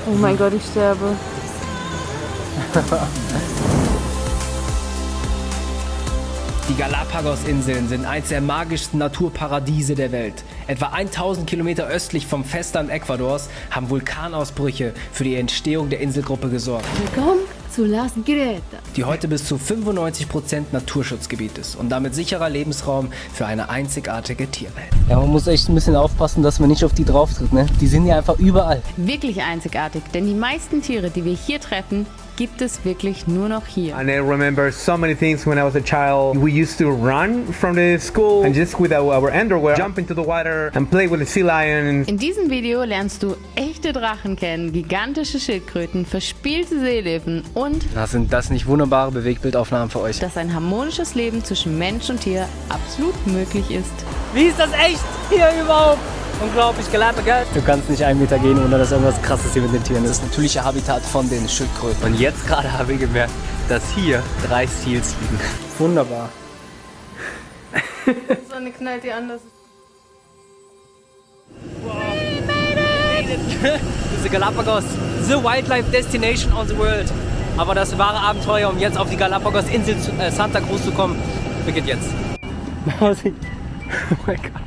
Oh mein Gott, ich sterbe. Die Galapagos-Inseln sind eines der magischsten Naturparadiese der Welt. Etwa 1000 Kilometer östlich vom Festland Ecuadors haben Vulkanausbrüche für die Entstehung der Inselgruppe gesorgt, Willkommen zu Las Grietas. die heute bis zu 95% Naturschutzgebiet ist und damit sicherer Lebensraum für eine einzigartige Tierwelt. Ja, man muss echt ein bisschen aufpassen, dass man nicht auf die drauf tritt, ne? Die sind ja einfach überall. Wirklich einzigartig, denn die meisten Tiere, die wir hier treffen, gibt es wirklich nur noch hier. And I remember so many things when I was a child. We used to run from the school and just with our underwear jump into the water and play with the sea lions. In diesem Video lernst du echte Drachen kennen, gigantische Schildkröten, verspielte Seelöwen und Sind das nicht wunderbare Bewegtbildaufnahmen für euch? dass ein harmonisches Leben zwischen Mensch und Tier absolut möglich ist. Wie ist das echt hier überhaupt? Unglaublich, Galapagos. Du kannst nicht 1 Meter gehen, ohne dass irgendwas Krasses hier mit den Tieren ist. Das natürliche Habitat von den Schildkröten. Und jetzt gerade habe ich gemerkt, dass hier 3 Seals liegen. Wunderbar. Die Sonne knallt dir anders. Das ist Galapagos, the wildlife destination on the world. Aber das wahre Abenteuer, um jetzt auf die Galapagos-Insel Santa Cruz zu kommen, beginnt jetzt. Oh mein Gott.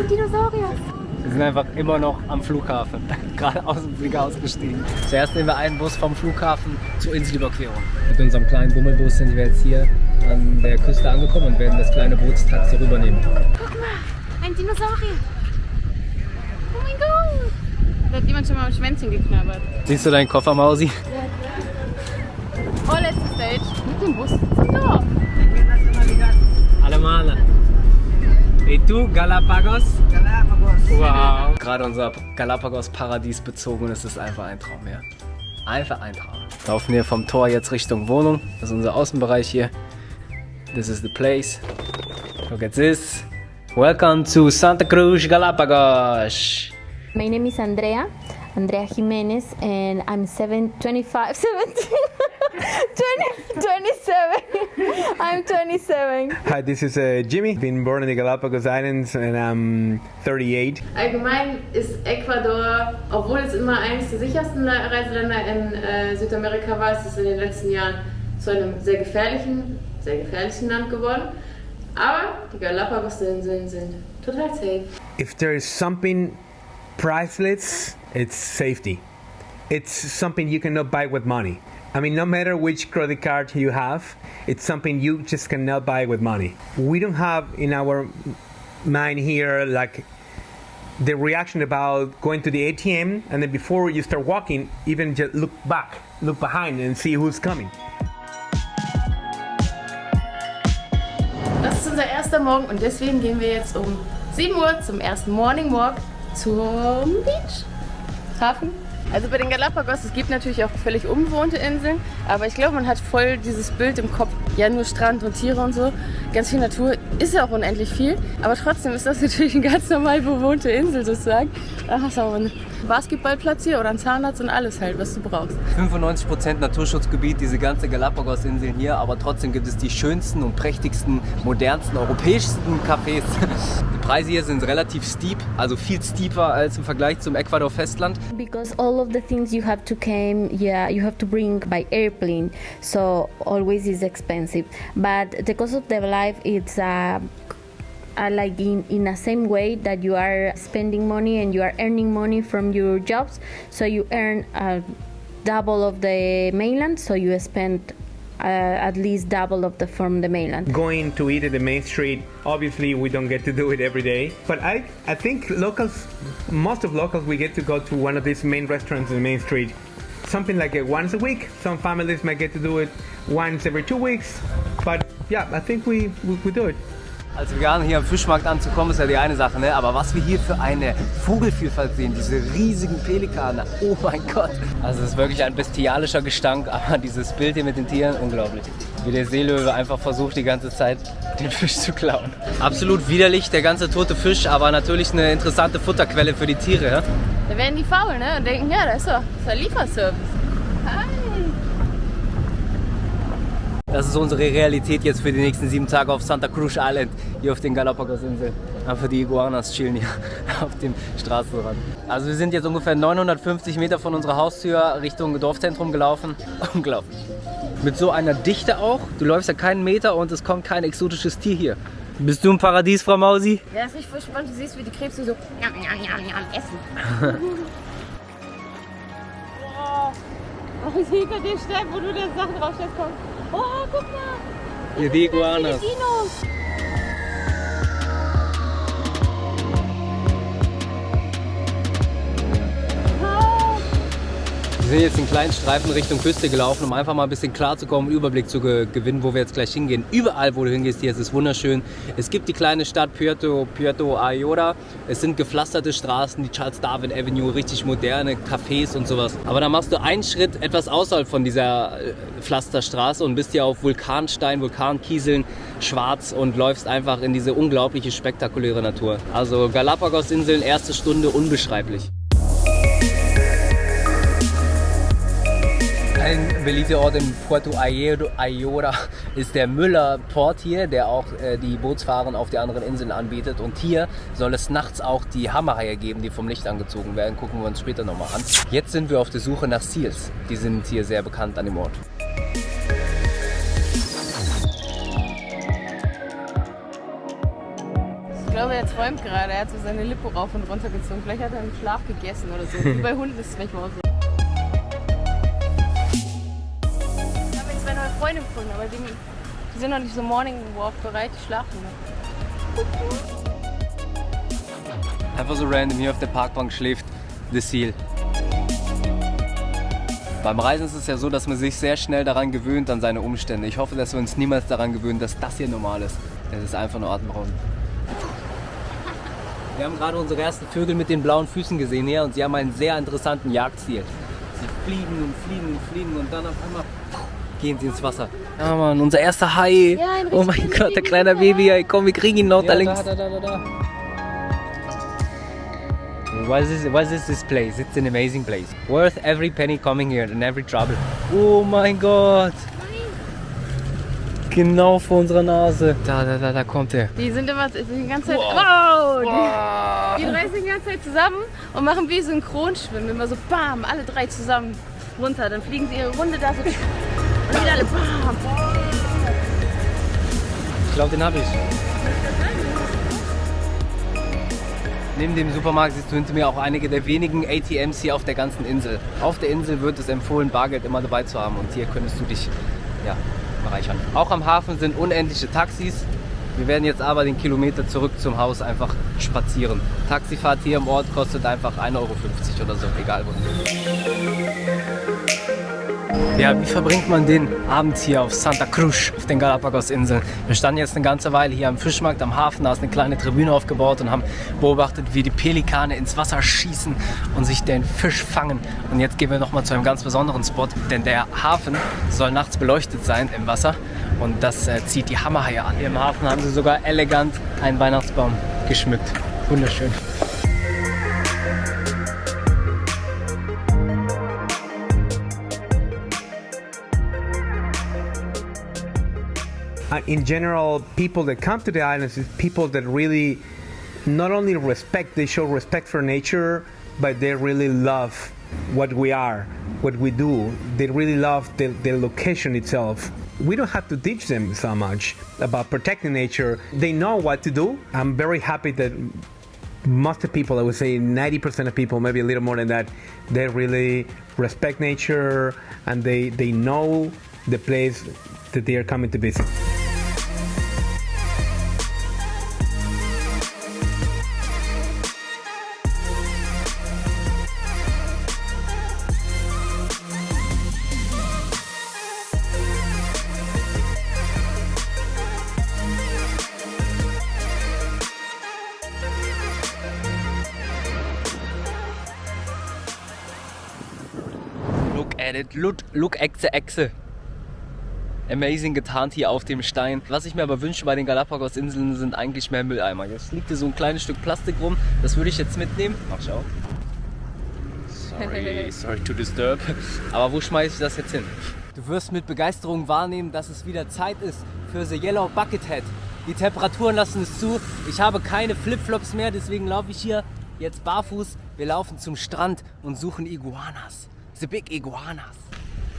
Dinosaurier. Wir sind einfach immer noch am Flughafen, gerade aus dem Flieger ausgestiegen. Zuerst nehmen wir einen Bus vom Flughafen zur Inselüberquerung. Mit unserem kleinen Bummelbus sind wir jetzt hier an der Küste angekommen und werden das kleine Bootstaxi rübernehmen. Guck mal, ein Dinosaurier. Oh mein Gott. Da hat jemand schon mal am Schwänzchen geknabbert. Siehst du deinen Koffer, Mausi? Vorletzte Stage mit dem Bus zum Dorf. Alemana. Hey du, Galapagos? Galapagos. Wow. Gerade unser Galapagos-Paradies bezogen, es ist einfach ein Traum, ja. Einfach ein Traum. Wir laufen hier vom Tor jetzt Richtung Wohnung. Das ist unser Außenbereich hier. This is the place. Look at this. Welcome to Santa Cruz, Galapagos. My name is Andrea Jimenez, and I'm 27. I'm 27. Hi, this is Jimmy. Been born in the Galapagos Islands and I'm 38. Allgemein ist Ecuador, obwohl es immer eines der sichersten Reiseländer in Südamerika war, ist es in den letzten Jahren zu einem sehr gefährlichen Land geworden. Aber die Galapagos-Inseln sind total safe. If there is something priceless, it's safety. It's something you cannot buy with money. I mean, no matter which credit card you have, it's something you just cannot buy with money. We don't have in our mind here like the reaction about going to the ATM and then before you start walking, even just look back, look behind and see who's coming. Das ist unser erster Morgen und deswegen gehen wir jetzt um 7 Uhr zum ersten Morning Walk zum Beach. Hafen. Also bei den Galapagos, es gibt natürlich auch völlig unbewohnte Inseln, aber ich glaube, man hat voll dieses Bild im Kopf, ja nur Strand und Tiere und so. Ganz viel Natur ist ja auch unendlich viel, aber trotzdem ist das natürlich eine ganz normal bewohnte Insel sozusagen. Da hast du auch einen Basketballplatz hier oder einen Zahnarzt und alles halt, was du brauchst. 95% Naturschutzgebiet, diese ganze Galapagos-Inseln hier, aber trotzdem gibt es die schönsten und prächtigsten, modernsten, europäischsten Cafés. Die Preise hier sind relativ steep, also viel steeper als im Vergleich zum Ecuador-Festland. Because all of the things you have to bring by airplane, so always is expensive. But the cost of the life, it's like in a same way that you are spending money and you are earning money from your jobs, so you earn double of the mainland, so you spend at least double of from the mainland. Going to eat at the main street, obviously we don't get to do it every day, but I think most of locals, we get to go to one of these main restaurants in the main street, something like once a week. Some families might get to do it once every 2 weeks, but yeah, I think we do it. Als Veganer hier am Fischmarkt anzukommen, ist ja die eine Sache, ne? Aber was wir hier für eine Vogelvielfalt sehen, diese riesigen Pelikane, oh mein Gott. Also es ist wirklich ein bestialischer Gestank, aber dieses Bild hier mit den Tieren, unglaublich. Wie der Seelöwe einfach versucht, die ganze Zeit den Fisch zu klauen. Absolut widerlich, der ganze tote Fisch, aber natürlich eine interessante Futterquelle für die Tiere. Ja? Da werden die faul, ne? Und denken, ja, das ist ein Lieferservice. Hi. Das ist unsere Realität jetzt für die nächsten 7 Tage auf Santa Cruz Island, hier auf den Galapagos-Inseln. Einfach die Iguanas chillen hier auf dem Straßenrand. Also wir sind jetzt ungefähr 950 Meter von unserer Haustür Richtung Dorfzentrum gelaufen. Unglaublich. Mit so einer Dichte auch. Du läufst ja keinen Meter und es kommt kein exotisches Tier hier. Bist du im Paradies, Frau Mausi? Ja, das ist richtig voll spannend. Du siehst, wie die Krebse so essen. Oh, ich sehe hinter dem Stein, wo du das Sachen draufstellst, komm. Oh, guck mal. Hier die Iguanas. Die Dinos. Wir sind jetzt in kleinen Streifen Richtung Küste gelaufen, um einfach mal ein bisschen klar zu kommen, einen Überblick zu gewinnen, wo wir jetzt gleich hingehen. Überall, wo du hingehst, hier ist es wunderschön. Es gibt die kleine Stadt Puerto Ayora. Es sind gepflasterte Straßen, die Charles Darwin Avenue, richtig moderne Cafés und sowas. Aber dann machst du einen Schritt etwas außerhalb von dieser Pflasterstraße und bist hier auf Vulkanstein, Vulkankieseln, schwarz und läufst einfach in diese unglaubliche, spektakuläre Natur. Also Galapagos-Inseln, erste Stunde, unbeschreiblich. Ein beliebter Ort in Puerto Ayora ist der Müller-Port hier, der auch die Bootsfahren auf die anderen Inseln anbietet. Und hier soll es nachts auch die Hammerhaie geben, die vom Licht angezogen werden. Gucken wir uns später nochmal an. Jetzt sind wir auf der Suche nach Seals. Die sind hier sehr bekannt an dem Ort. Ich glaube, er träumt gerade. Er hat so seine Lippe rauf und runter gezogen. Vielleicht hat er im Schlaf gegessen oder so. Wie bei Hunden ist es manchmal auch so. Freunde gefunden, aber die sind noch nicht so Morning Walk bereit, die schlafen noch. Einfach so random hier auf der Parkbank schläft The Seal. Beim Reisen ist es ja so, dass man sich sehr schnell daran gewöhnt, an seine Umstände. Ich hoffe, dass wir uns niemals daran gewöhnen, dass das hier normal ist. Es ist einfach nur atemberaubend. Wir haben gerade unsere ersten Vögel mit den blauen Füßen gesehen hier und sie haben einen sehr interessanten Jagdstil. Sie fliegen und fliegen und fliegen und dann auf einmal gehen sie ins Wasser. Ja Mann, unser erster Hai. Ja, oh mein Gott, der kleine Baby. Komm, wir kriegen ihn noch da links. Da. What is this place? It's an amazing place. Worth every penny coming here and every trouble. Oh mein Gott. Genau vor unserer Nase. Da kommt er. Die sind immer die ganze Zeit. Wow! Die reißen die ganze Zeit zusammen und machen wie Synchronschwimmen. Immer so bam, alle 3 zusammen runter. Dann fliegen sie ihre Runde da so. Und wieder alle bam. Ich glaube, den habe ich. Neben dem Supermarkt siehst du hinter mir auch einige der wenigen ATMs hier auf der ganzen Insel. Auf der Insel wird es empfohlen, Bargeld immer dabei zu haben und hier könntest du dich bereichern. Auch am Hafen sind unendliche Taxis. Wir werden jetzt aber den Kilometer zurück zum Haus einfach spazieren. Taxifahrt hier im Ort kostet einfach 1,50 € oder so, egal wo. Ja, wie verbringt man den Abend hier auf Santa Cruz, auf den Galapagos-Inseln? Wir standen jetzt eine ganze Weile hier am Fischmarkt am Hafen, da ist eine kleine Tribüne aufgebaut und haben beobachtet, wie die Pelikane ins Wasser schießen und sich den Fisch fangen. Und jetzt gehen wir nochmal zu einem ganz besonderen Spot, denn der Hafen soll nachts beleuchtet sein im Wasser und das zieht die Hammerhaie an. Hier im Hafen haben sie sogar elegant einen Weihnachtsbaum geschmückt. Wunderschön. In general, people that come to the islands is people that really not only they show respect for nature, but they really love what we are, what we do. They really love the location itself. We don't have to teach them so much about protecting nature. They know what to do. I'm very happy that most of people, I would say 90% of people, maybe a little more than that, they really respect nature and they know the place that they are coming to visit. Look at the Echse. Amazing getarnt hier auf dem Stein. Was ich mir aber wünsche bei den Galapagos-Inseln sind eigentlich mehr Mülleimer. Jetzt liegt hier so ein kleines Stück Plastik rum. Das würde ich jetzt mitnehmen. Ach, schau. Sorry to disturb. Aber wo schmeiße ich das jetzt hin? Du wirst mit Begeisterung wahrnehmen, dass es wieder Zeit ist für The Yellow Buckethead. Die Temperaturen lassen es zu. Ich habe keine Flipflops mehr, deswegen laufe ich hier jetzt barfuß. Wir laufen zum Strand und suchen Iguanas. The Big Iguanas.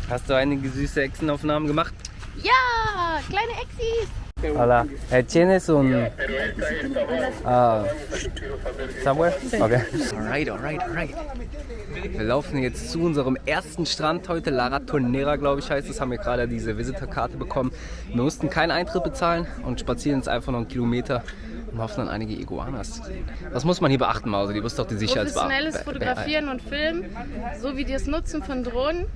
Hast du einige süße Echsenaufnahmen gemacht? Ja, kleine Exis. Hola. ¿Tienes un... somewhere? Okay. Alright. Wir laufen jetzt zu unserem ersten Strand heute, La Ratonera, glaube ich, heißt es. Haben wir gerade diese Visitorkarte bekommen. Wir mussten keinen Eintritt bezahlen und spazieren jetzt einfach noch einen Kilometer und hoffen dann einige Iguanas zu sehen. Was muss man hier beachten, Mausi? Du bist doch die Sicherheitsbeamte. Professionelles Fotografieren und Filmen, sowie das Nutzen von Drohnen,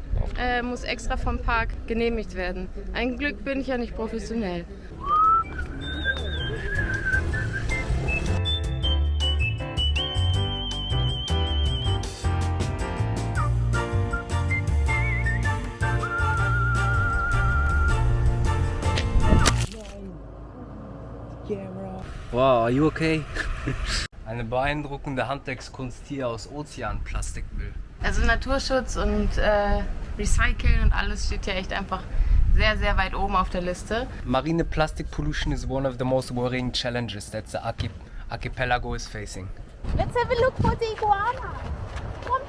muss extra vom Park genehmigt werden. Ein Glück bin ich ja nicht professionell. Wow, are you okay? Eine beeindruckende Handwerkskunst hier aus Ozeanplastikmüll. Also Naturschutz und Recyceln und alles steht hier echt einfach sehr, sehr weit oben auf der Liste. Marine plastic pollution is one of the most worrying challenges that the archipelago is facing. Let's have a look for the iguana. Come.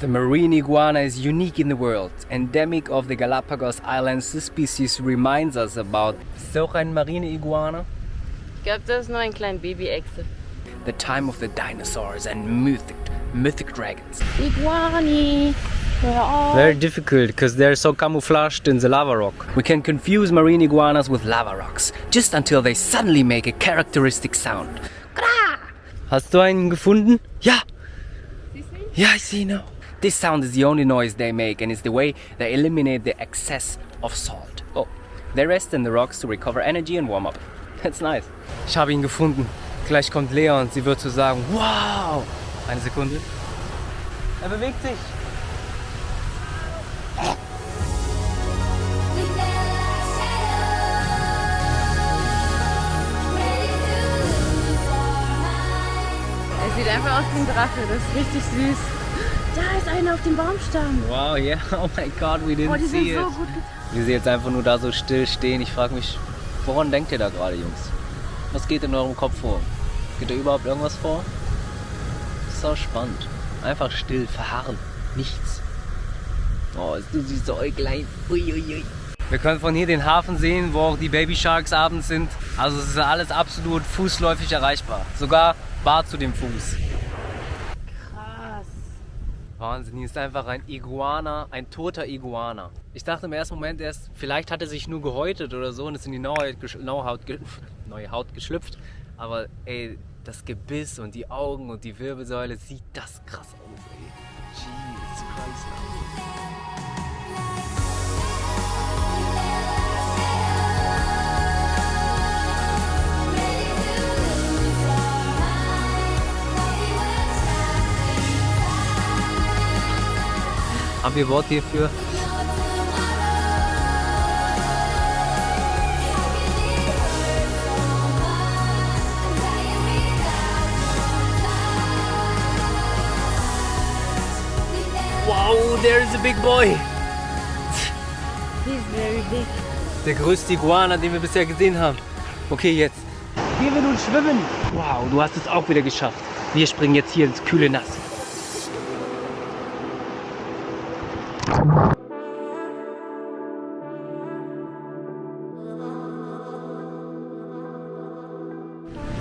The marine iguana is unique in the world. Endemic of the Galapagos Islands, this species reminds us about... Ist das auch eine marine Iguana? Ich glaube, das ist nur ein kleiner Baby-Echse. The time of the dinosaurs and mythic dragons. Iguani. Very difficult because they're so camouflaged in the lava rock. We can confuse marine iguanas with lava rocks, just until they suddenly make a characteristic sound. Hast du einen gefunden? Ja! Yeah, I see now. This sound is the only noise they make and is the way they eliminate the excess of salt. Oh, they rest in the rocks to recover energy and warm up. That's nice. Ich habe ihn gefunden. Gleich kommt Lea und sie wird so sagen, wow! Eine Sekunde. Er bewegt sich. Es sieht einfach aus wie ein Drache, das ist richtig süß. Da ist einer auf dem Baumstamm. Wow, yeah, oh my god, we didn't Die sind see it. so gut getan. Wie sie jetzt einfach nur da so still stehen. Ich frage mich, woran denkt ihr da gerade, Jungs? Was geht in eurem Kopf vor? Geht da überhaupt irgendwas vor? Das ist so spannend. Einfach still, verharren. Nichts. Oh, ist du süße Äuglein. Uiuiui. Wir können von hier den Hafen sehen, wo auch die Baby Sharks abends sind. Also es ist alles absolut fußläufig erreichbar. Sogar bar zu dem Fuß. Krass. Wahnsinn, hier ist einfach ein Iguana, ein toter Iguana. Ich dachte im ersten Moment erst, vielleicht hat er sich nur gehäutet oder so und ist in die neue Haut geschlüpft. Aber ey, das Gebiss und die Augen und die Wirbelsäule, sieht das krass aus, ey. Jesus Christ. Haben wir Wort hierfür? Wow, there is a big boy! He's very big. Der größte Iguana, den wir bisher gesehen haben. Okay, jetzt. Gehen wir nun schwimmen! Wow, du hast es auch wieder geschafft. Wir springen jetzt hier ins kühle Nass.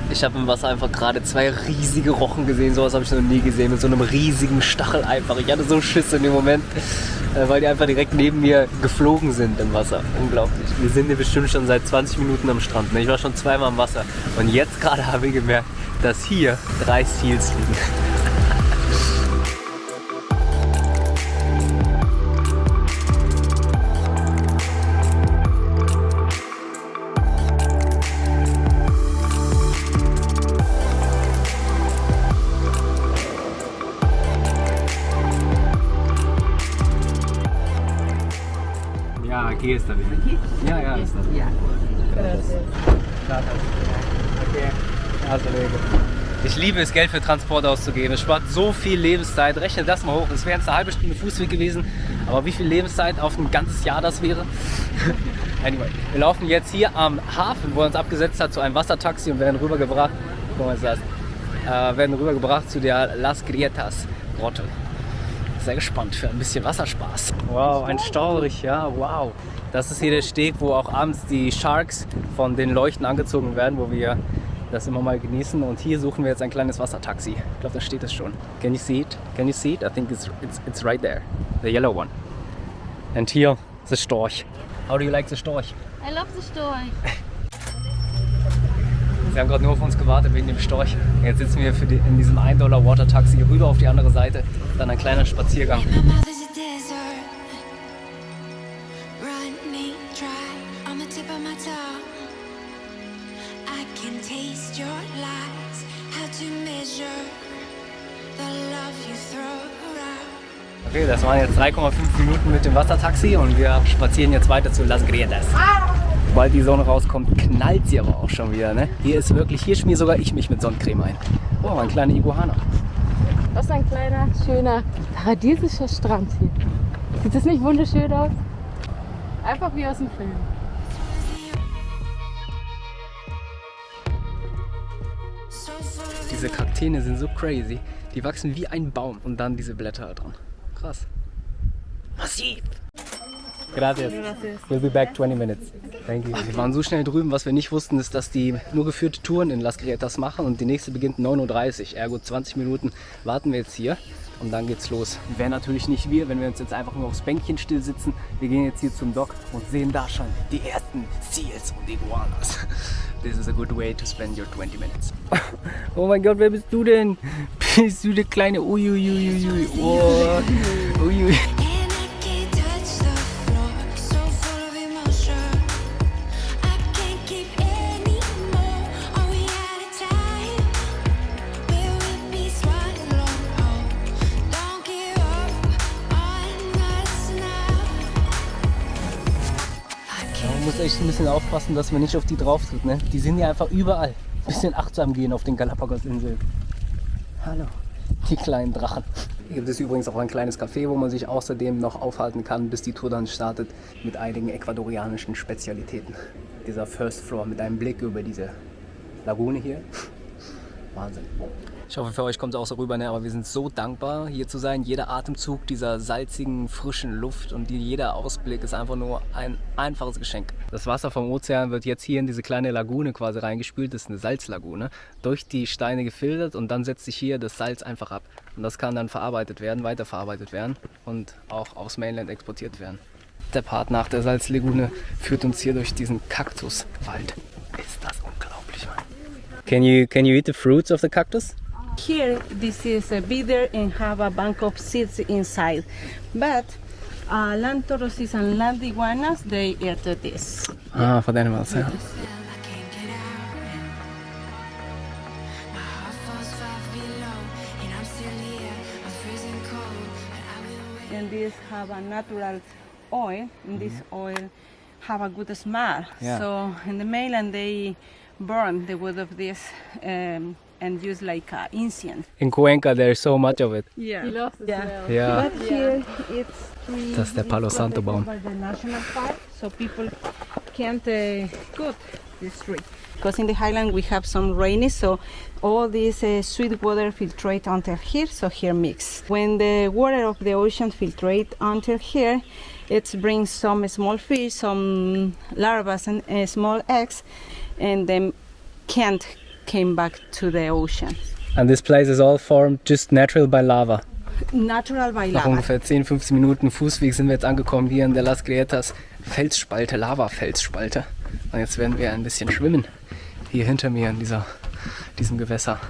Ich habe im Wasser einfach gerade 2 riesige Rochen gesehen, sowas habe ich noch nie gesehen, mit so einem riesigen Stachel einfach. Ich hatte so Schiss in dem Moment, weil die einfach direkt neben mir geflogen sind im Wasser. Unglaublich. Wir sind hier bestimmt schon seit 20 Minuten am Strand. Ich war schon 2-mal im Wasser und jetzt gerade habe ich gemerkt, dass hier 3 Seals liegen. Ja, aquí está bien. Ja, ist das. Ja. Okay, hasta luego. Ich liebe es, Geld für Transport auszugeben. Es spart so viel Lebenszeit. Rechne das mal hoch. Es wäre jetzt eine halbe Stunde Fußweg gewesen. Aber wie viel Lebenszeit auf ein ganzes Jahr das wäre? Anyway, wir laufen jetzt hier am Hafen, wo er uns abgesetzt hat, zu einem Wassertaxi und werden rübergebracht. Guck mal, ist das. Werden rübergebracht zu der Las Grietas Grotte. Sehr gespannt für ein bisschen Wasserspaß. Wow, ein Storch, ja, wow. Das ist hier der Steg, wo auch abends die Sharks von den Leuchten angezogen werden, wo wir das immer mal genießen. Und hier suchen wir jetzt ein kleines Wassertaxi. Ich glaube, da steht es schon. Can you see it? Can you see it? I think it's right there. The yellow one. And here, the Storch. How do you like the Storch? I love the story. Sie haben gerade nur auf uns gewartet wegen dem Storch. Jetzt sitzen wir in diesem $1 Water-Taxi rüber auf die andere Seite. Dann ein kleiner Spaziergang. My mouth is a desert, running dry on the tip of my tongue. I can taste your lies, how to measure the love you throw around. Okay, das waren jetzt 3,5 Minuten mit dem Wassertaxi und wir spazieren jetzt weiter zu Las Grietas. Sobald die Sonne rauskommt, knallt sie aber auch schon wieder. Ne? Hier schmier sogar ich mich mit Sonnencreme ein. Oh, ein kleiner Iguana. Das ist ein kleiner, schöner, paradiesischer Strand hier. Sieht das nicht wunderschön aus? Einfach wie aus dem Film. Diese Kakteen sind so crazy. Die wachsen wie ein Baum und dann diese Blätter dran. Krass. Massiv. Gracias. We'll be back 20 minutes. Thank you. Wir waren so schnell drüben, was wir nicht wussten, ist, dass die nur geführte Touren in Las Grietas machen und die nächste beginnt 9:30 Uhr. Ergo 20 Minuten warten wir jetzt hier und dann geht's los. Wäre natürlich nicht wir, wenn wir uns jetzt einfach nur aufs Bänkchen still sitzen. Wir gehen jetzt hier zum Dock und sehen da schon die ersten Seals und Iguanas. This is a good way to spend your 20 minutes. Oh mein Gott, wer bist du denn? Bist du der kleine Uiuiuiui? Oh. Uiui. And I can't touch the floor, so full of emotion. I can't keep anymore. Are we out of time? Will we be swallowed whole? Don't give up on us now. Man muss echt ein bisschen aufpassen, dass man nicht auf die drauf tritt. Ne? Die sind ja einfach überall. Bisschen achtsam gehen auf den Galapagos-Inseln. Hallo, die kleinen Drachen. Hier gibt es übrigens auch ein kleines Café, wo man sich außerdem noch aufhalten kann, bis die Tour dann startet, mit einigen ecuadorianischen Spezialitäten. Dieser First Floor mit einem Blick über diese Lagune hier. Wahnsinn. Ich hoffe, für euch kommt es auch so rüber, ne? Aber wir sind so dankbar, hier zu sein. Jeder Atemzug dieser salzigen, frischen Luft und jeder Ausblick ist einfach nur ein einfaches Geschenk. Das Wasser vom Ozean wird jetzt hier in diese kleine Lagune quasi reingespült. Das ist eine Salzlagune. Durch die Steine gefiltert und dann setzt sich hier das Salz einfach ab. Und das kann dann verarbeitet werden, weiterverarbeitet werden und auch aufs Mainland exportiert werden. Der Part nach der Salzlagune führt uns hier durch diesen Kaktuswald. Ist das unglaublich, Mann. Can you eat the fruits of the cactus? Here, this is a bitter and have a bank of seeds inside. But land tortoises and land iguanas, they eat this. Ah, for the animals, yeah. I can't get out. My heart falls 5 below, and I'm still here. I'm freezing cold, and I will wait. And these have a natural oil, and this oil have a good smell. Yeah. So in the mainland, they burn the wood of this and use like incense. In Cuenca there's so much of it. Yeah. He loves the smell. Ja, But here it's tree. das ist der Palo Santo Baum. By the national park, so people can't cut this tree. Because in the highland we have some rainy, so all this sweet water filtrate onto here, so here mix. When the water of the ocean filtrate onto here, it brings some small fish, some larvae and small eggs, and then can't came back to the ocean. And this place is all formed just natural by lava. Natural by Nach lava. ungefähr 10-15 Minuten Fußweg sind wir jetzt angekommen hier in der Las Grietas Felsspalte, Lava-Felsspalte. Und jetzt werden wir ein bisschen schwimmen. Hier hinter mir in diesem Gewässer.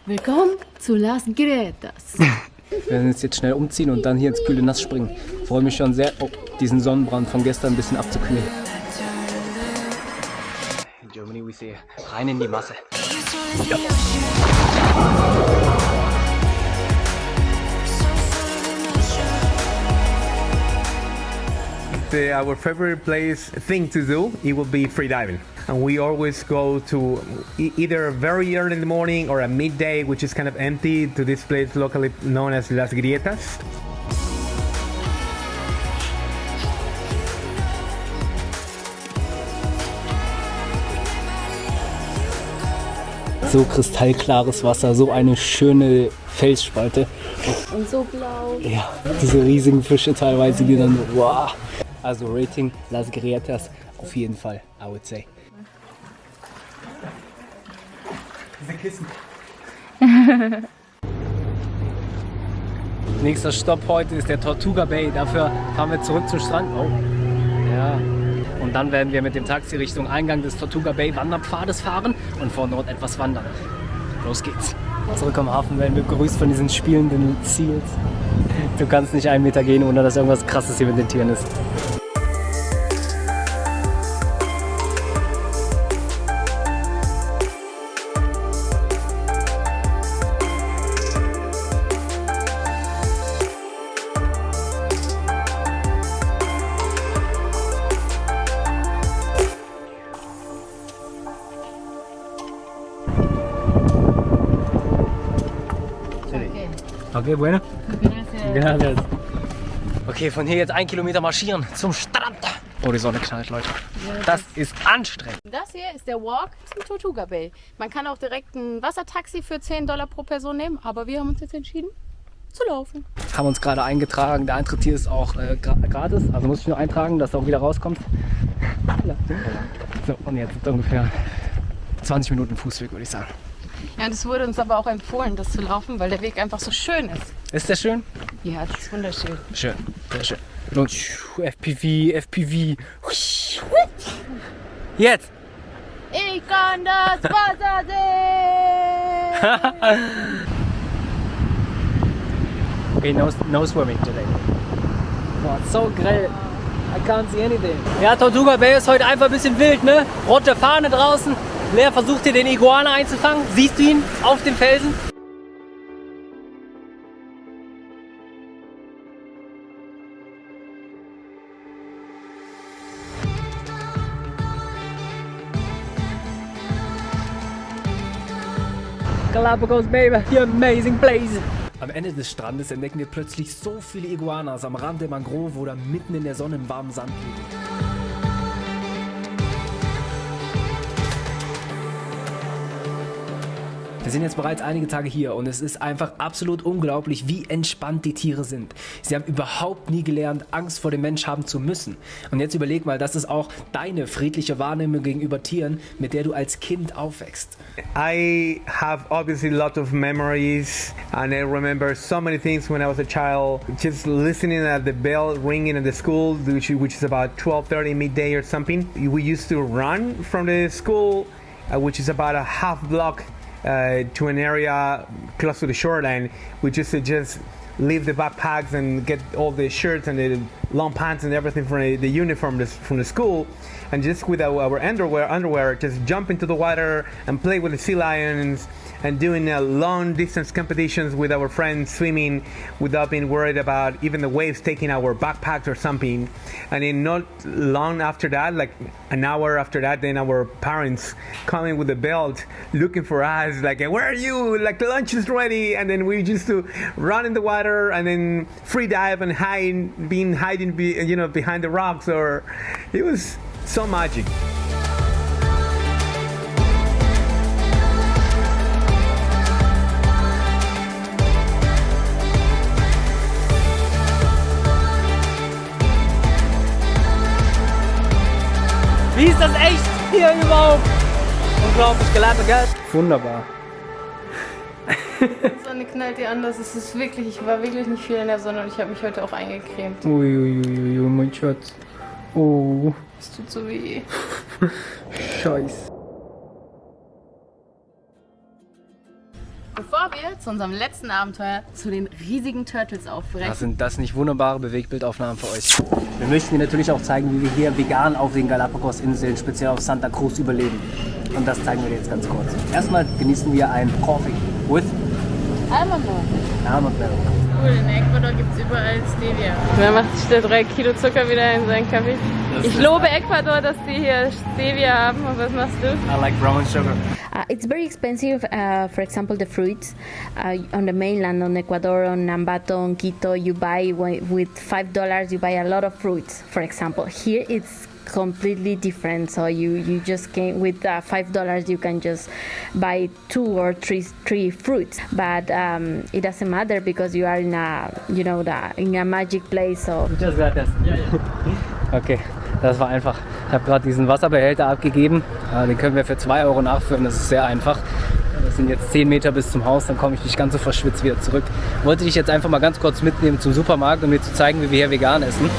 Willkommen zu Las Grietas. Wir werden uns jetzt schnell umziehen und dann hier ins kühle Nass springen. Ich freue mich schon sehr, diesen Sonnenbrand von gestern ein bisschen abzukühlen. In Germany we say, rein in die Masse. Ja. Our favorite thing to do, it will be free diving. and we always go to either very early in the morning or at midday, which is kind of empty, to this place locally known as Las Grietas. So kristallklares Wasser, so eine schöne Felsspalte. Und so blau. Ja, diese riesigen Fische teilweise, die dann so, wow. Also Rating Las Grietas auf jeden Fall, I would say. Diese Kissen. Nächster Stopp heute ist der Tortuga Bay. Dafür fahren wir zurück zum Strand. Oh, ja. Und dann werden wir mit dem Taxi Richtung Eingang des Tortuga Bay Wanderpfades fahren und von dort etwas wandern. Los geht's. Zurück am Hafen werden wir begrüßt von diesen spielenden Seals. Du kannst nicht 1 Meter gehen, ohne dass irgendwas Krasses hier mit den Tieren ist. Okay, bueno. Gracias. Okay, von hier jetzt 1 Kilometer marschieren zum Strand. Oh, die Sonne knallt, Leute. Das ist anstrengend. Das hier ist der Walk zum Tortuga Bay. Man kann auch direkt ein Wassertaxi für $10 pro Person nehmen, aber wir haben uns jetzt entschieden zu laufen. Haben uns gerade eingetragen. Der Eintritt hier ist auch gratis. Also muss ich nur eintragen, dass er auch wieder rauskommt. So, und jetzt ist ungefähr 20 Minuten Fußweg, würde ich sagen. Ja, das wurde uns aber auch empfohlen, das zu laufen, weil der Weg einfach so schön ist. Ist der schön? Ja, das ist wunderschön. Schön, sehr schön. Und FPV. Jetzt! Ich kann das Wasser sehen! Okay, no swimming today. Boah, so grell. I can't see anything. Ja, Tortuga Bay ist heute einfach ein bisschen wild, ne? Rote Fahne draußen. Lea versucht hier den Iguana einzufangen. Siehst du ihn auf dem Felsen? Galapagos, baby, the amazing place. Am Ende des Strandes entdecken wir plötzlich so viele Iguanas am Rand der Mangrove oder mitten in der Sonne im warmen Sand liegen. Wir sind jetzt bereits einige Tage hier und es ist einfach absolut unglaublich, wie entspannt die Tiere sind. Sie haben überhaupt nie gelernt, Angst vor dem Mensch haben zu müssen. Und jetzt überleg mal, das ist auch deine friedliche Wahrnehmung gegenüber Tieren, mit der du als Kind aufwächst. I have obviously a lot of memories, and I remember so many things when I was a child. Just listening at the bell ringing at the school, which is about 12:30 midday or something. We used to run from the school, which is about a half block to an area close to the shoreline. We just leave the backpacks and get all the shirts and the long pants and everything from the uniform from the school, and just with our underwear just jump into the water and play with the sea lions and doing long distance competitions with our friends, swimming without being worried about even the waves taking our backpacks or something. And then not long after that, like an hour after that, then our parents coming with the belt looking for us, like, where are you? Like, the lunch is ready. And then we just to run in the water and then free dive and hiding behind the rocks. Or it was so magic. Wie ist das echt hier überhaupt? Unglaublich, Galapagos. Wunderbar. Die Sonne knallt dir an, ich war wirklich nicht viel in der Sonne und ich habe mich heute auch eingecremt. Uiuiui, mein Schatz. Oh. Es tut so weh. Scheiße. Bevor wir zu unserem letzten Abenteuer, zu den riesigen Turtles aufbrechen. Sind das nicht wunderbare Bewegtbildaufnahmen für euch? Wir möchten dir natürlich auch zeigen, wie wir hier vegan auf den Galapagos-Inseln, speziell auf Santa Cruz, überleben. Und das zeigen wir dir jetzt ganz kurz. Erstmal genießen wir ein Coffee with Almond Milk. Almond Milk. cool. In Ecuador gibt es überall Stevia. Da macht sich der 3 Kilo Zucker wieder in seinen Kaffee. Ich lobe Ecuador, dass die hier Stevia haben. Und was machst du? I like brown sugar. It's very expensive, for example, the fruits on the mainland, on Ecuador, on Ambato, on Quito, you buy with $5, you buy a lot of fruits, for example. Here it's completely different, so you just can, with $5 you can just buy 2 or 3 fruits, but it doesn't matter because you are in a, you know, in a magic place. So Just got this. Okay, das war einfach. Ich habe gerade diesen Wasserbehälter abgegeben. Den können wir für 2 Euro nachfüllen. Das ist sehr einfach. Das sind jetzt 10 Meter bis zum Haus, dann komme ich nicht ganz so verschwitzt wieder zurück. Wollte dich jetzt einfach mal ganz kurz mitnehmen zum Supermarkt, um dir zu zeigen, wie wir hier vegan essen.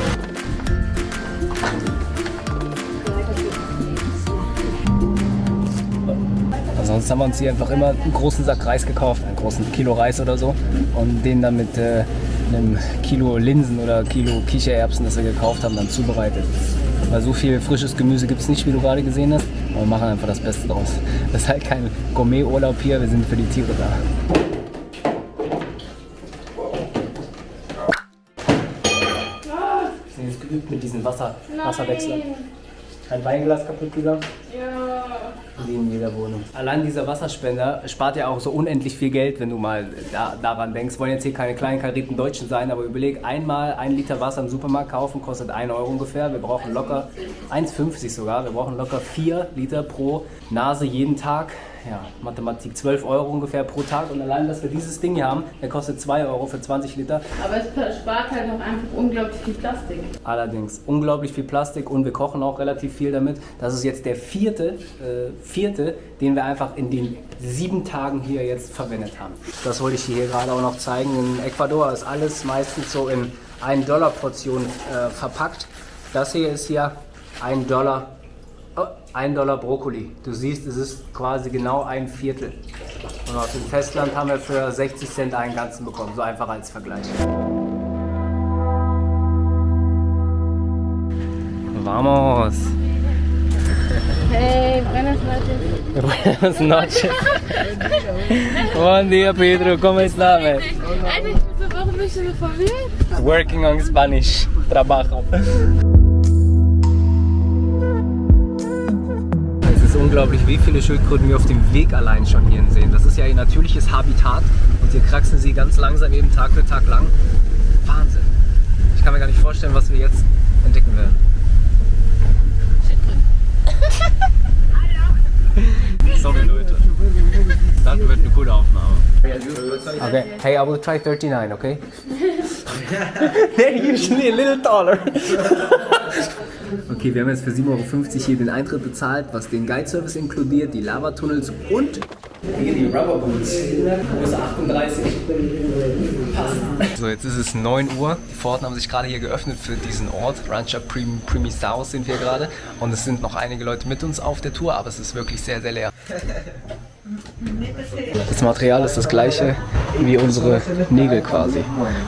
Sonst haben wir uns hier einfach immer einen großen Sack Reis gekauft, einen großen Kilo Reis oder so, und den dann mit einem Kilo Linsen oder Kilo Kichererbsen, das wir gekauft haben, dann zubereitet. Weil so viel frisches Gemüse gibt es nicht, wie du gerade gesehen hast, aber wir machen einfach das Beste draus. Das ist halt kein Gourmet-Urlaub hier, wir sind für die Tiere da. Wir sind jetzt geübt mit diesen Wasserwechseln. Ein Weinglas kaputt gegangen. Ja. Wie in jeder Wohnung. Allein dieser Wasserspender spart ja auch so unendlich viel Geld, wenn du mal daran denkst. Wollen jetzt hier keine kleinen karierten Deutschen sein, aber überleg, einmal 1 Liter Wasser im Supermarkt kaufen, kostet 1 Euro ungefähr. Wir brauchen locker 1,50 sogar. Wir brauchen locker 4 Liter pro Nase jeden Tag. Ja, Mathematik, 12 Euro ungefähr pro Tag. Und allein, dass wir dieses Ding hier haben, der kostet 2 Euro für 20 Liter. Aber es spart halt auch einfach unglaublich viel Plastik. Allerdings, unglaublich viel Plastik, und wir kochen auch relativ viel damit. Das ist jetzt der vierte, den wir einfach in den 7 Tagen hier jetzt verwendet haben. Das wollte ich hier gerade auch noch zeigen. In Ecuador ist alles meistens so in $1 verpackt. Das hier ist hier $1. $1 Brokkoli. Du siehst, es ist quasi genau 1/4. Und auf dem Festland haben wir für 60 Cent einen ganzen bekommen. So einfach als Vergleich. Vamos! Hey, buenas noches. Buenas noches. Buen día, Pedro. ¿Cómo está, man? Alter, ich bin so, warum bist du so verwirrt? Working on Spanish. Trabajo. Es ist unglaublich, wie viele Schildkröten wir auf dem Weg allein schon hier sehen. Das ist ja ihr natürliches Habitat, und hier kraxeln sie ganz langsam eben Tag für Tag lang. Wahnsinn. Ich kann mir gar nicht vorstellen, was wir jetzt entdecken werden. Sorry, Leute. Das wird eine coole Aufnahme. Okay, hey, I will try 39, okay? They're usually a little taller. Okay, wir haben jetzt für 7,50 Euro hier den Eintritt bezahlt, was den Guide-Service inkludiert, die Lavatunnels und hier die Rubberboots. Größe 38. Passt. So, jetzt ist es 9 Uhr. Die Pforten haben sich gerade hier geöffnet für diesen Ort. Rancho Primisaos sind wir gerade. Und es sind noch einige Leute mit uns auf der Tour, aber es ist wirklich sehr, sehr leer. Das Material ist das gleiche wie unsere Nägel quasi.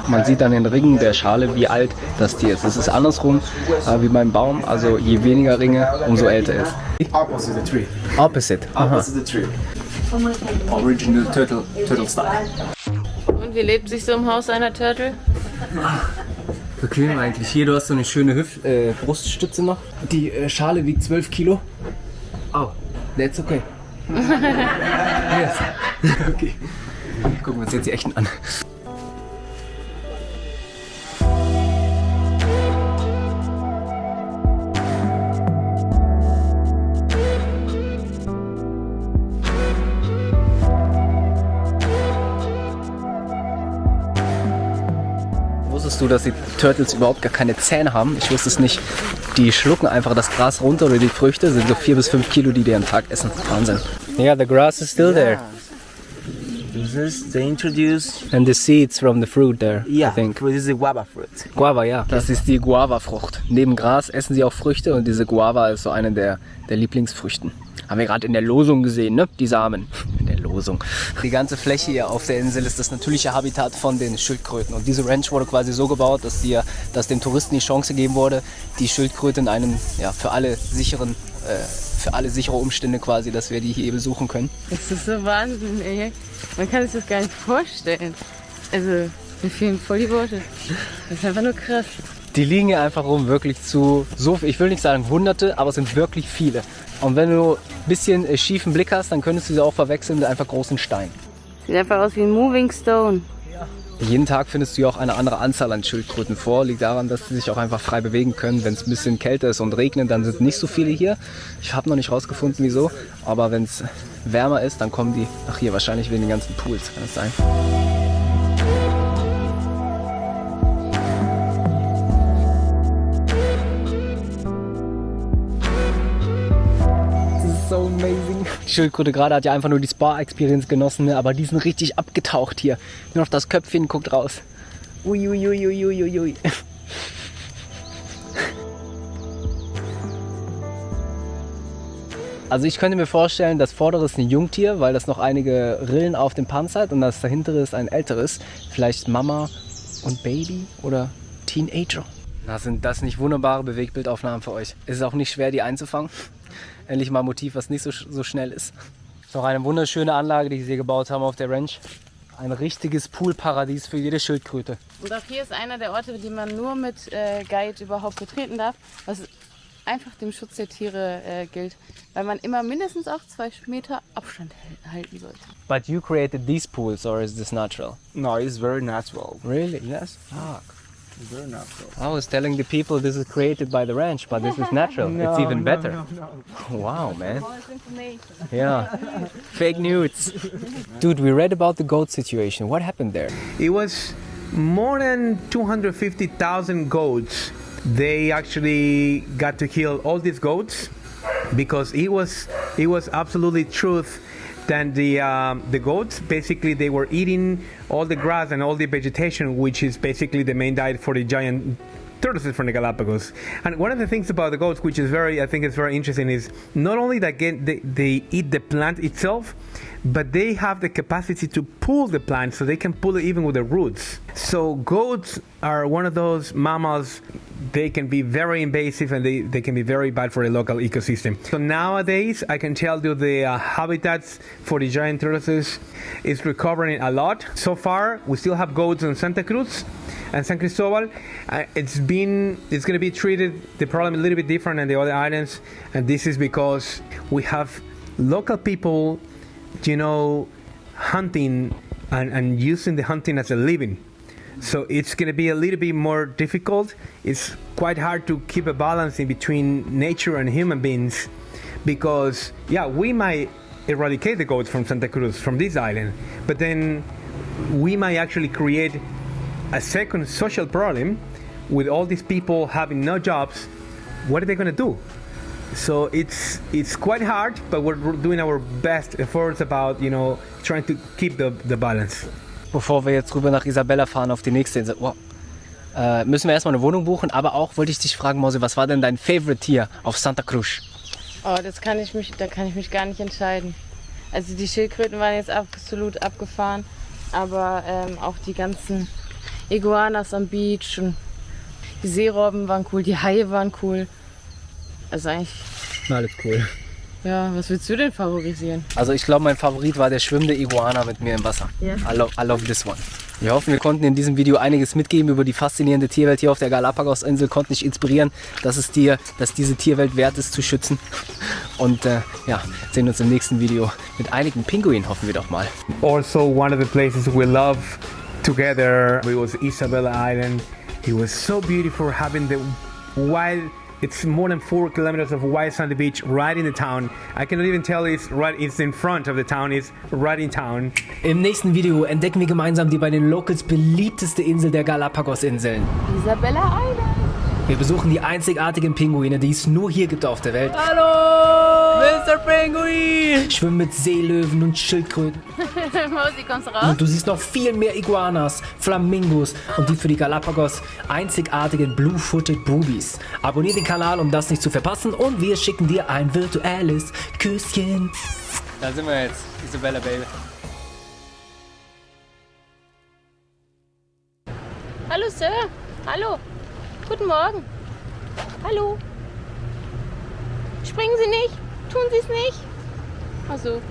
Man sieht an den Ringen der Schale, wie alt das Tier ist. Es ist andersrum wie beim Baum, also je weniger Ringe, umso älter ist. Opposite the tree. Opposite. Opposite the tree. Original turtle style. Und wie lebt sich so im Haus einer Turtle? Bequem eigentlich. Hier, du hast so eine schöne Bruststütze noch. Die Schale wiegt 12 Kilo. Oh, that's okay. Yes. Okay. Gucken wir uns jetzt die echten an. Wusstest du, dass die Turtles überhaupt gar keine Zähne haben? Ich wusste es nicht. Die schlucken einfach das Gras runter oder die Früchte. Das sind so 4 bis 5 Kilo, die am Tag essen. Wahnsinn. Yeah, the grass is still there. This is they introduced. And the seeds from the fruit there, Yeah, I think. this is the guava fruit. Guava, ja. Das ist die Guava-Frucht. Neben Gras essen sie auch Früchte, und diese Guava ist so eine der Lieblingsfrüchten. Haben wir gerade in der Losung gesehen, ne? Die Samen. In der Losung. Die ganze Fläche hier auf der Insel ist das natürliche Habitat von den Schildkröten. Und diese Ranch wurde quasi so gebaut, dass den Touristen die Chance gegeben wurde, die Schildkröte in einem, ja, für alle sichere Umstände quasi, dass wir die hier besuchen können. Das ist so Wahnsinn, ey. Man kann sich das gar nicht vorstellen. Also, Mir fehlen voll die Worte. Das ist einfach nur krass. Die liegen hier einfach rum, wirklich so, ich will nicht sagen Hunderte, aber es sind wirklich viele. Und wenn du ein bisschen schiefen Blick hast, dann könntest du sie auch verwechseln mit einfach großen Steinen. Sieht einfach aus wie ein Moving Stone. Jeden Tag findest du ja auch eine andere Anzahl an Schildkröten vor. Liegt daran, dass sie sich auch einfach frei bewegen können. Wenn es ein bisschen kälter ist und regnet, dann sind nicht so viele hier. Ich habe noch nicht rausgefunden, wieso. Aber wenn es wärmer ist, dann kommen die nach hier. Wahrscheinlich wegen den ganzen Pools, kann es sein. So amazing. Die Schildkröte gerade hat ja einfach nur die Spa-Experience genossen, ne? Aber die sind richtig abgetaucht hier. Nur noch das Köpfchen guckt raus. Uiuiuiuiuiui. Also ich könnte mir vorstellen, das vordere ist ein Jungtier, weil das noch einige Rillen auf dem Panzer hat und das dahintere ist ein älteres. Vielleicht Mama und Baby oder Teenager. Na, sind das nicht wunderbare Bewegbildaufnahmen für euch? Es ist auch nicht schwer, die einzufangen. Endlich mal ein Motiv, was nicht so schnell ist. Das ist auch eine wunderschöne Anlage, die sie hier gebaut haben auf der Ranch. Ein richtiges Poolparadies für jede Schildkröte. Und auch hier ist einer der Orte, die man nur mit Guide überhaupt betreten darf, was einfach dem Schutz der Tiere gilt, weil man immer mindestens auch 2 Meter Abstand halten sollte. But you created these pools, or is this natural? No, it's very natural. Really? Yes. Fuck. It's very natural. I was telling the people this is created by the ranch, but this is natural. It's even better. Wow, man. Yeah. Fake news. Dude, we read about the goat situation. What happened there? It was more than 250,000 goats. They actually got to kill all these goats because it was absolutely truth that the goats basically they were eating all the grass and all the vegetation, which is basically the main diet for the giant tortoises from the Galapagos. And one of the things about the goats, which is I think is very interesting, is not only that they eat the plant itself, but they have the capacity to pull the plant, so they can pull it even with the roots. So goats are one of those mammals. They can be very invasive and they can be very bad for the local ecosystem. So nowadays, I can tell you the habitats for the giant tortoises is recovering a lot. So far, we still have goats in Santa Cruz and San Cristobal. It's going to be treated, the problem a little bit different than the other islands. And this is because we have local people, hunting and using the hunting as a living. So it's going to be a little bit more difficult. It's quite hard to keep a balance in between nature and human beings because, we might eradicate the goats from Santa Cruz, from this island, but then we might actually create a second social problem with all these people having no jobs. What are they going to do? So it's quite hard, but we're doing our best efforts about, trying to keep the balance. Bevor wir jetzt rüber nach Isabella fahren auf die nächste Insel, müssen wir erstmal eine Wohnung buchen. Aber auch wollte ich dich fragen, Mose, was war denn dein Favorite Tier auf Santa Cruz? Oh, da kann ich mich gar nicht entscheiden. Also die Schildkröten waren jetzt absolut abgefahren, aber auch die ganzen Iguanas am Beach und die Seerobben waren cool, die Haie waren cool. Also eigentlich... Alles cool. Ja, was willst du denn favorisieren? Also ich glaube, mein Favorit war der schwimmende Iguana mit mir im Wasser. Yeah. I love this one. Wir hoffen, wir konnten in diesem Video einiges mitgeben über die faszinierende Tierwelt hier auf der Galapagos-Insel, konnten dich inspirieren, dass diese Tierwelt wert ist zu schützen. Und sehen uns im nächsten Video mit einigen Pinguinen, hoffen wir doch mal. Also, one of the places we love together, it was Isabella Island. It was so beautiful having the wild. It's more than 4 kilometers of white sandy beach right in the town. I cannot even tell it's in front of the town, it's right in town. Im nächsten Video entdecken wir gemeinsam die bei den Locals beliebteste Insel der Galapagos-Inseln. Isabella Island. Wir besuchen die einzigartigen Pinguine, die es nur hier gibt auf der Welt. Hallo! Mr. Pinguin! Schwimmen mit Seelöwen und Schildkröten. Mosi, kommst du raus? Und du siehst noch viel mehr Iguanas, Flamingos und die für die Galapagos einzigartigen Blue-Footed Boobies. Abonnier den Kanal, um das nicht zu verpassen und wir schicken dir ein virtuelles Küsschen. Da sind wir jetzt, Isabella Baby. Hallo Sir, hallo. Guten Morgen. Hallo. Springen Sie nicht? Tun Sie es nicht? Ach so.